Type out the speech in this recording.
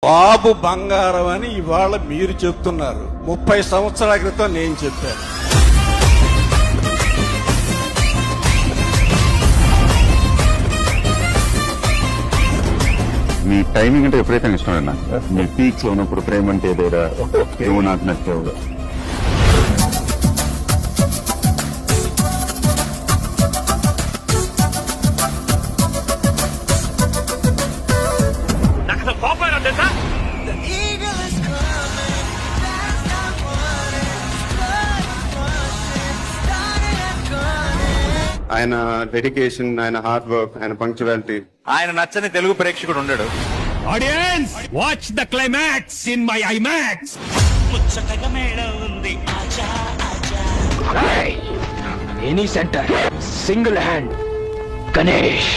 బాబు బంగారం అని ఇవాళ మీరు చెప్తున్నారు. 30 సంవత్సరాల క్రితం నేను చెప్పాను. మీ టైమింగ్ అంటే విపరీతంగా ఇష్టం అన్న. మీ పీక్స్ లో ఉన్నప్పుడు ప్రేమ అంటే ఏదైనా నువ్వు నాకు నచ్చావు. ఆయన డెడికేషన్, ఆయన హార్డ్ వర్క్, ఆయన పంక్చువాలిటీ. ఆయన నచ్చని తెలుగు ప్రేక్షకుడు ఉండడు. Audience watch the climax in my IMAX. ముచ్చటగా మేళం ఉంది ఆజా ఆజా. Any centre single hand Ganesh.